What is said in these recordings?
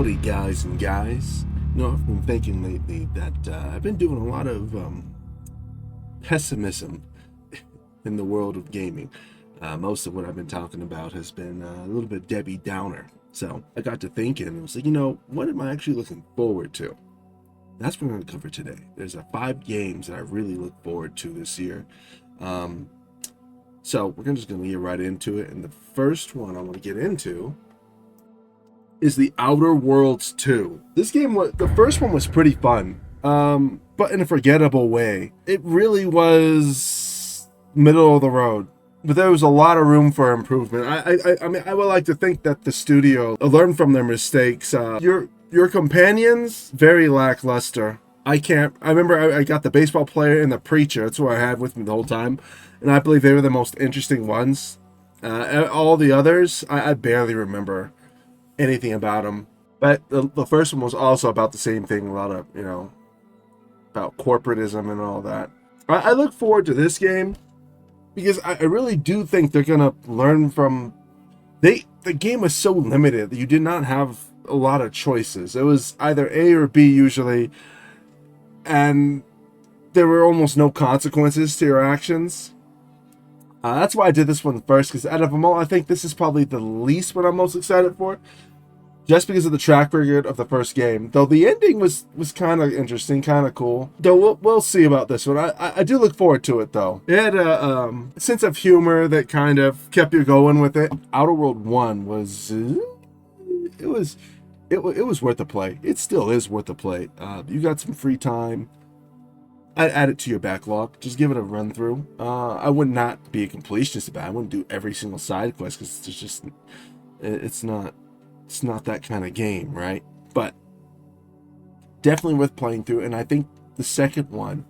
Howdy, guys and guys. You know, I've been thinking lately that I've been doing a lot of pessimism in the world of gaming. Most of what I've been talking about has been a little bit Debbie Downer. So I got to thinking, and was like, what am I actually looking forward to? That's what we're going to cover today. There's 5 games that I really look forward to this year. So we're just going to get right into it. And the first one I want to get into is the Outer Worlds 2. This game the first one was pretty fun, but in a forgettable way. It really was middle of the road, but there was a lot of room for improvement. I mean, I would like to think that the studio learned from their mistakes. Your companions, very lackluster. I remember I got the baseball player and the preacher. That's what I had with me the whole time, and I believe they were the most interesting ones. All the others, I barely remember anything about them. But the first one was also about the same thing. A lot of, about corporatism and all that. I look forward to this game because I really do think they're going to learn from... The game was so limited that you did not have a lot of choices. It was either A or B usually, and there were almost no consequences to your actions. That's why I did this one first, because out of them all, I think this is probably the least what I'm most excited for, just because of the track record of the first game. Though the ending was kind of interesting, kind of cool. Though we'll see about this one. I do look forward to it, though. It had a sense of humor that kind of kept you going with it. Outer World 1 was... it was worth the play. It still is worth the play. You got some free time, I'd add it to your backlog. Just give it a run through. I would not be a completionist about it. I wouldn't do every single side quest because it's not that kind of game, right? But definitely worth playing through. And I think the second one,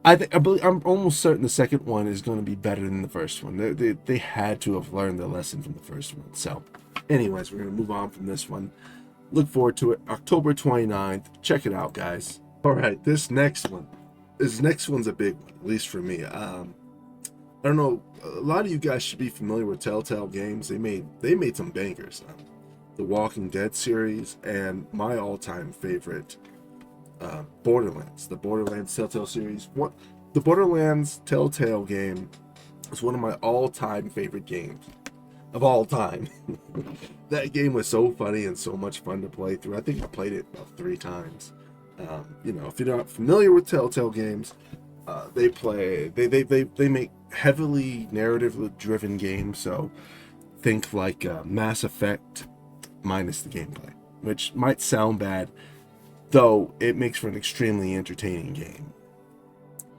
I'm almost certain the second one is going to be better than the first one. They had to have learned their lesson from the first one. So anyways, we're going to move on from this one. Look forward to it. October 29th. Check it out, guys. All right, this next one's a big one, at least for me. I don't know. A lot of you guys should be familiar with Telltale games. They made some bangers. The Walking Dead series and my all-time favorite, Borderlands. The Borderlands Telltale series. The Borderlands Telltale game is one of my all-time favorite games of all time. That game was so funny and so much fun to play through. I think I played it about 3 times. If you're not familiar with Telltale games, they make heavily narrative driven games. So think like Mass Effect minus the gameplay, which might sound bad, though it makes for an extremely entertaining game.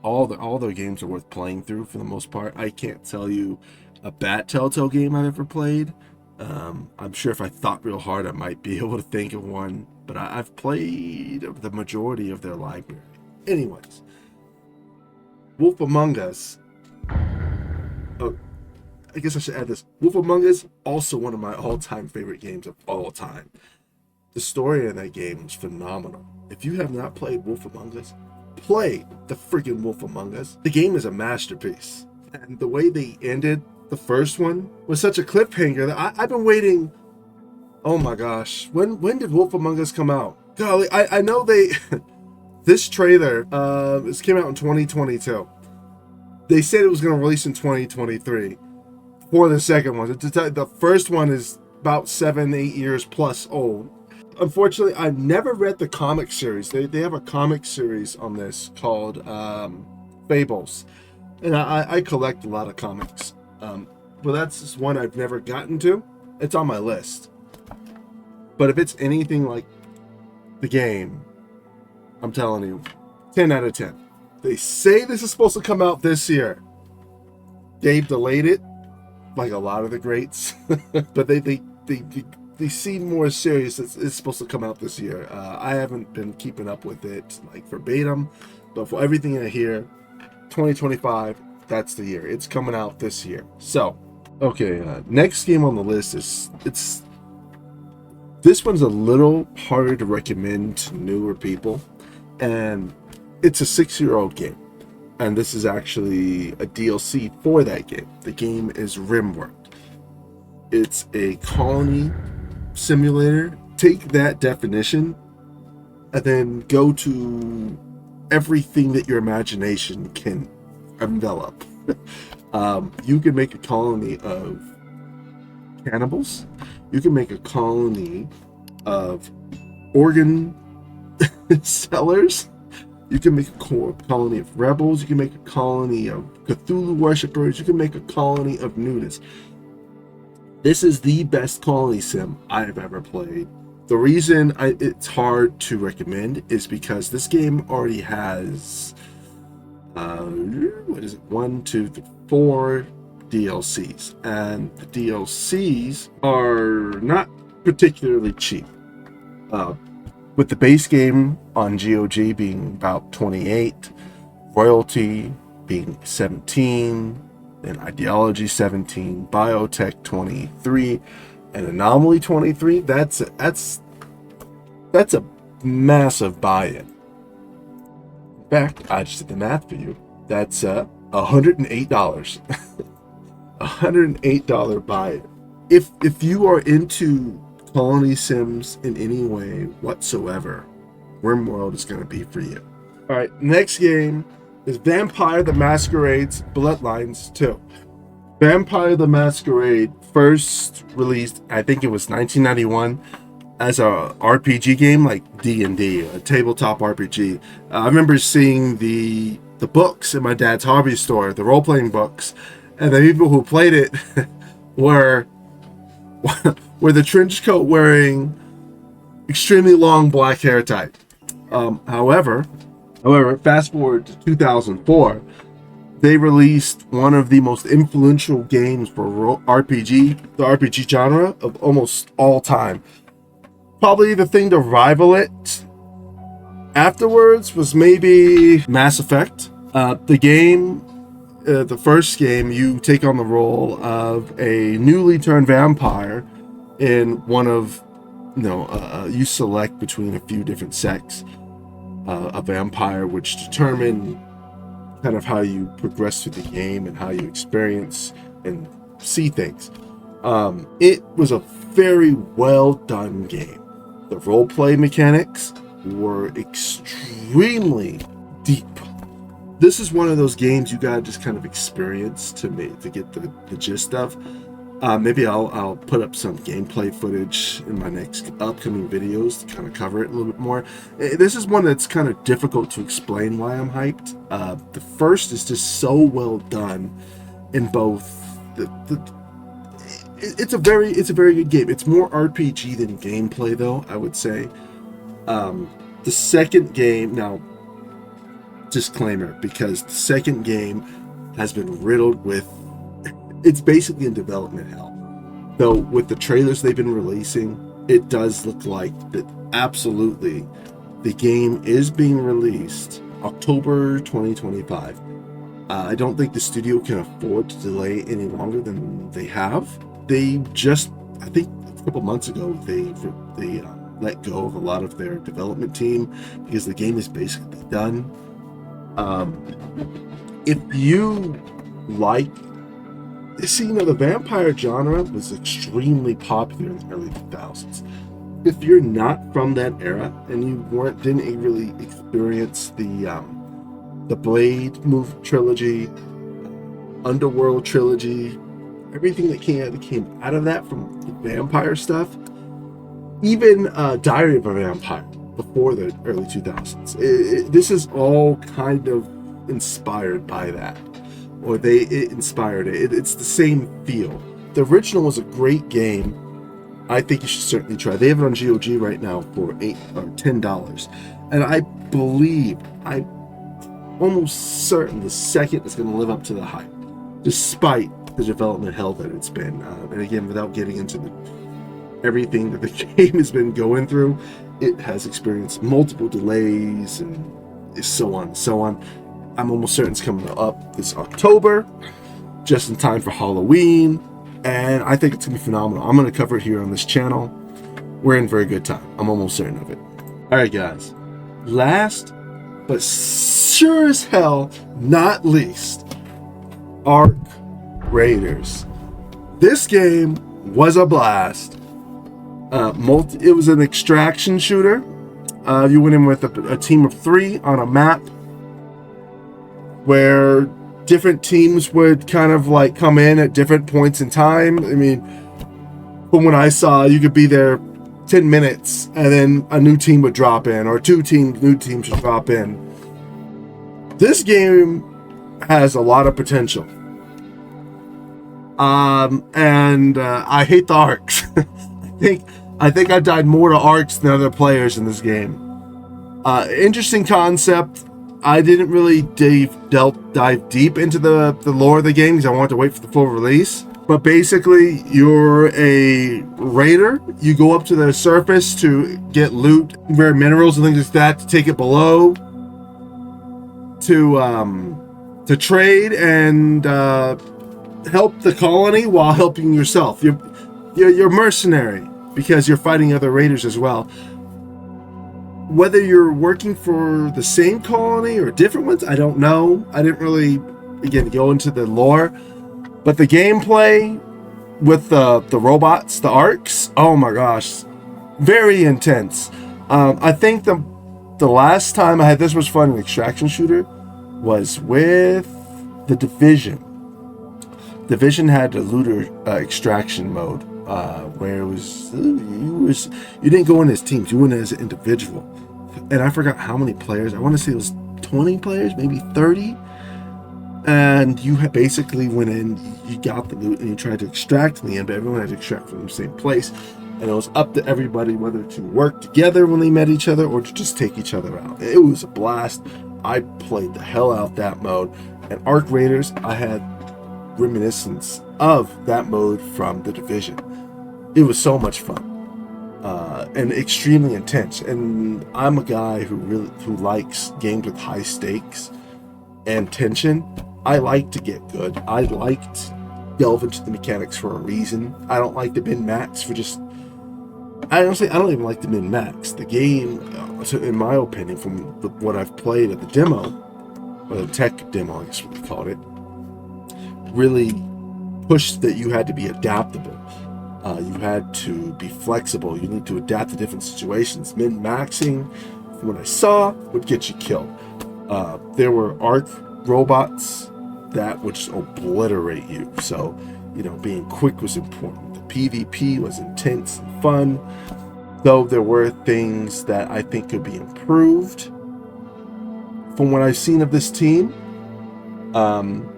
All their games are worth playing through for the most part. I can't tell you a bad Telltale game I've ever played. I'm sure if I thought real hard, I might be able to think of one, but I've played the majority of their library. Anyways, Wolf Among Us. Oh, I guess I should add this. Wolf Among Us, also one of my all-time favorite games of all time. The story in that game was phenomenal. If you have not played Wolf Among Us, play the freaking Wolf Among Us. The game is a masterpiece. And the way they ended the first one was such a cliffhanger that I've been waiting. Oh my gosh. When did Wolf Among Us come out? Golly, I know this trailer came out in 2022. They said it was going to release in 2023 for the second one. The first one is about 7-8 years plus old. Unfortunately, I've never read the comic series. They have a comic series on this called Fables. And I collect a lot of comics. But that's just one I've never gotten to. It's on my list. But if it's anything like the game, I'm telling you, 10 out of 10. They say this is supposed to come out this year. They've delayed it, like a lot of the greats. But they seem more serious. It's supposed to come out this year. I haven't been keeping up with it like verbatim, but for everything I hear, 2025, that's the year. It's coming out this year. So, okay, next game on the list is this one's a little harder to recommend to newer people, and it's a 6-year-old game, and this is actually a DLC for that game. The game is RimWorld. It's a colony simulator take that definition and then go to everything that your imagination can envelop. You can make a colony of cannibals. You can make a colony of organ sellers. You can make a colony of rebels. You can make a colony of Cthulhu worshippers. You can make a colony of nudists. This is the best colony sim I have ever played. The reason it's hard to recommend is because this game already has, what is it? 1, 2, 3, 4 DLCs. And the DLCs are not particularly cheap. With the base game on GOG being about 28, royalty being 17, then ideology 17, biotech 23, and anomaly 23. That's a massive buy-in. In fact, I just did the math for you. That's $108. $108 buy-in. If you are into colony sims in any way whatsoever, RimWorld is going to be for you. All right, next game is Vampire the Masquerade's Bloodlines 2. Vampire the Masquerade first released, I think it was 1991, as a RPG game like D&D, a tabletop RPG. I remember seeing the books in my dad's hobby store, the role-playing books, and the people who played it were the trench coat wearing, extremely long black hair type. However, fast forward to 2004, they released one of the most influential games for the RPG genre of almost all time. Probably the thing to rival it afterwards was maybe Mass Effect. The first game, you take on the role of a newly turned vampire in one of, you select between a few different sects of vampire, which determine kind of how you progress through the game and how you experience and see things. It was a very well done game. The roleplay mechanics were extremely deep. This is one of those games you gotta just kind of experience to get the gist of. Maybe I'll put up some gameplay footage in my next upcoming videos to kind of cover it a little bit more. This is one that's kind of difficult to explain why I'm hyped. The first is just so well done in both. It's a very good game. It's more RPG than gameplay, though, I would say. The second game, now, disclaimer, because the second game has been riddled with, it's basically in development hell. Though with the trailers they've been releasing, it does look like that absolutely the game is being released October 2025. I don't think the studio can afford to delay any longer than they have. They just, I think a couple months ago, they let go of a lot of their development team because the game is basically done. If you like, the vampire genre was extremely popular in the early 2000s. If you're not from that era and you didn't really experience the Blade trilogy, Underworld trilogy, everything that came out of that from the vampire stuff, even Diary of a Vampire before the early 2000s. This is all kind of inspired by that, or it inspired it. It's the same feel. The original was a great game. I think you should certainly try. They have it on GOG right now for $8 or $10, and I believe, I'm almost certain, the second is going to live up to the hype, despite the development hell that it's been. And again, without getting into everything that the game has been going through, it has experienced multiple delays and so on and so on. I'm almost certain it's coming up this October, just in time for Halloween, and I think it's going to be phenomenal. I'm going to cover it here on this channel. We're in for a good time. I'm almost certain of it. All right, guys. Last, but sure as hell not least, Ark Raiders. This game was a blast. It was an extraction shooter. You went in with a team of 3 on a map where different teams would kind of like come in at different points in time. I mean, from what I saw, you could be there 10 minutes and then a new team would drop in, or new teams would drop in. This game has a lot of potential. And I hate the arcs. I think I died more to arcs than other players in this game. Interesting concept. I didn't really dive deep into the lore of the game because I wanted to wait for the full release. But basically, you're a raider. You go up to the surface to get loot, rare minerals and things like that, to take it below, to trade and help the colony while helping yourself. You're mercenary because you're fighting other raiders as well. Whether you're working for the same colony or different ones, I don't know. I didn't really, again, go into the lore. But the gameplay with the robots, the arcs, oh my gosh, very intense. I think the last time I had this much fun in an extraction shooter was with the Division. Division had a looter extraction mode where it was you didn't go in as teams, you went as an individual. And I forgot how many players. I want to say it was 20 players, maybe 30. And you had basically went in, you got the loot, and you tried to extract in the end, but everyone had to extract from the same place. And it was up to everybody whether to work together when they met each other or to just take each other out. It was a blast. I played the hell out that mode. And Ark Raiders, I had reminiscence of that mode from the Division. It was so much fun. And extremely intense. And I'm a guy who likes games with high stakes and tension. I like to get good. I like to delve into the mechanics for a reason. I don't like to min-max for just... I don't even like to min-max. The game, in my opinion, from what I've played at the demo, or the tech demo, I guess what we called it, really pushed that you had to be adaptable. You had to be flexible. You need to adapt to different situations. Min-maxing, from what I saw, would get you killed. There were Ark robots that would just obliterate you. So, being quick was important. The PvP was intense and fun, though there were things that I think could be improved. From what I've seen of this team,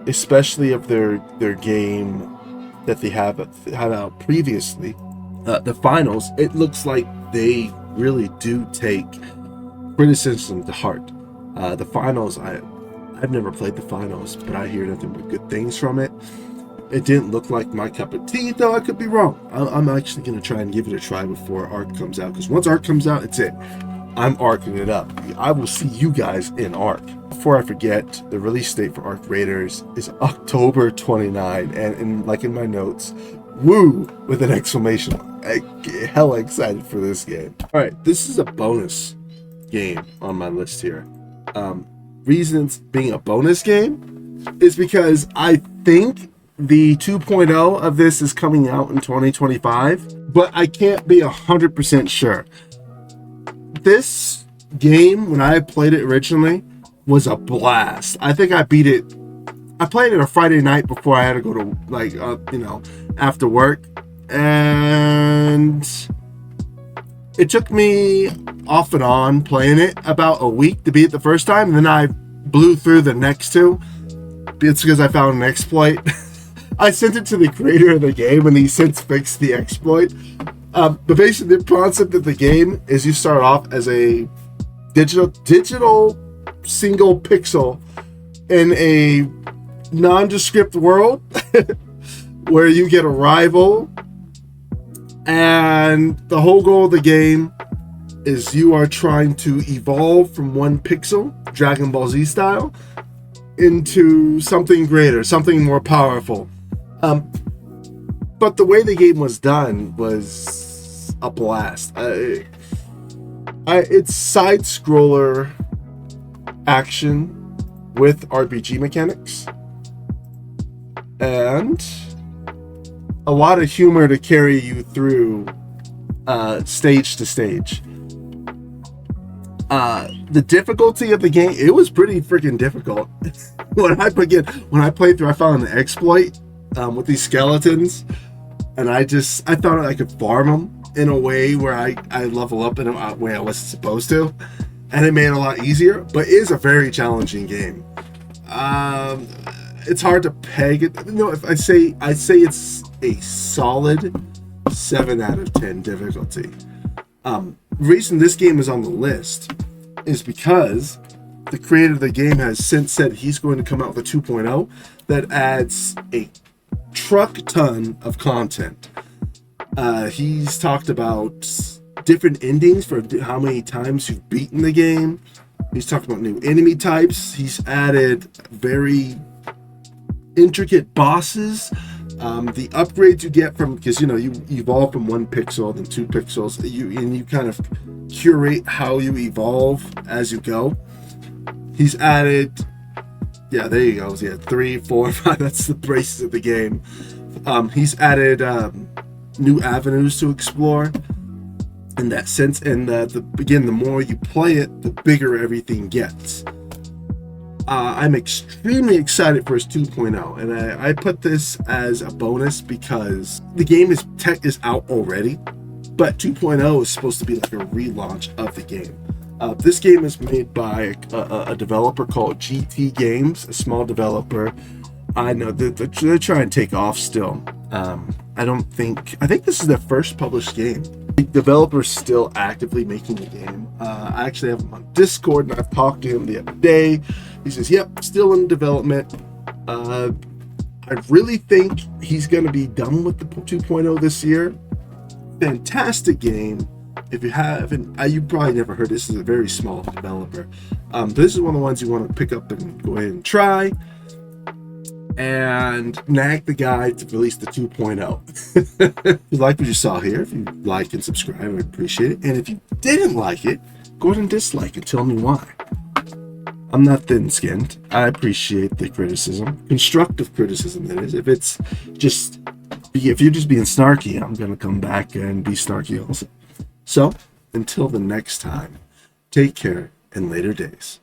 especially of their game that they have out previously, the finals, it looks like they really do take criticism to heart. The finals, I've never played the finals, but I hear nothing but good things from it. It didn't look like my cup of tea, though I could be wrong. I'm actually going to try and give it a try before Ark comes out, because once Ark comes out, it's it. I'm Arking it up. I will see you guys in Ark. Before I forget, the release date for Ark Raiders is October 29, and like in my notes, woo, with an exclamation mark. I'm hella excited for this game. All right, this is a bonus game on my list here. Reasons being a bonus game is because I think the 2.0 of this is coming out in 2025, but I can't be 100% sure. This game, when I played it originally, was a blast. I think I beat it. I played it a Friday night before I had to go to after work, and it took me off and on playing it about a week to beat it the first time, and then I blew through the next two. It's because I found an exploit. I sent it to the creator of the game, and he since fixed the exploit. But basically, the concept of the game is you start off as a digital single pixel in a nondescript world where you get a rival, and the whole goal of the game is you are trying to evolve from one pixel, Dragon Ball Z style, into something greater, something more powerful. But the way the game was done was a blast. It's side-scroller action with RPG mechanics and a lot of humor to carry you through stage to stage. The difficulty of the game, it was pretty freaking difficult. when I played through, I found an exploit with these skeletons, and I thought I could farm them in a way where I level up in a way I wasn't supposed to, and it made it a lot easier. But it is a very challenging game. It's hard to peg it. No, if I say it's a solid 7 out of 10 difficulty. Reason this game is on the list is because the creator of the game has since said he's going to come out with a 2.0 that adds a truck ton of content. He's talked about different endings for how many times you've beaten the game. He's talked about new enemy types. He's added very intricate bosses. The upgrades you get from, because you evolve from 1 pixel, then 2 pixels, and you kind of curate how you evolve as you go. He's added, yeah, there you go. Yeah, 3, 4, 5. That's the braces of the game. He's added new avenues to explore in that sense. And the more you play it, the bigger everything gets. I'm extremely excited for his 2.0, and I put this as a bonus because the game is out already, but 2.0 is supposed to be like a relaunch of the game. This game is made by a developer called GT Games, a small developer. I know they're trying to take off still. I think this is their first published game. The developer's still actively making the game. I actually have him on Discord, and I've talked to him the other day. He says, yep, still in development. I really think he's going to be done with the 2.0 this year. Fantastic game. If you haven't, you probably never heard. This is a very small developer. This is one of the ones you want to pick up and go ahead and try. And nag the guy to release the 2.0. If you like what you saw here, if you like and subscribe, I would appreciate it. And if you didn't like it, go ahead and dislike it. Tell me why. I'm not thin-skinned. I appreciate the criticism, constructive criticism. That is, if you're just being snarky, I'm gonna come back and be snarky also. So until the next time, take care and later days.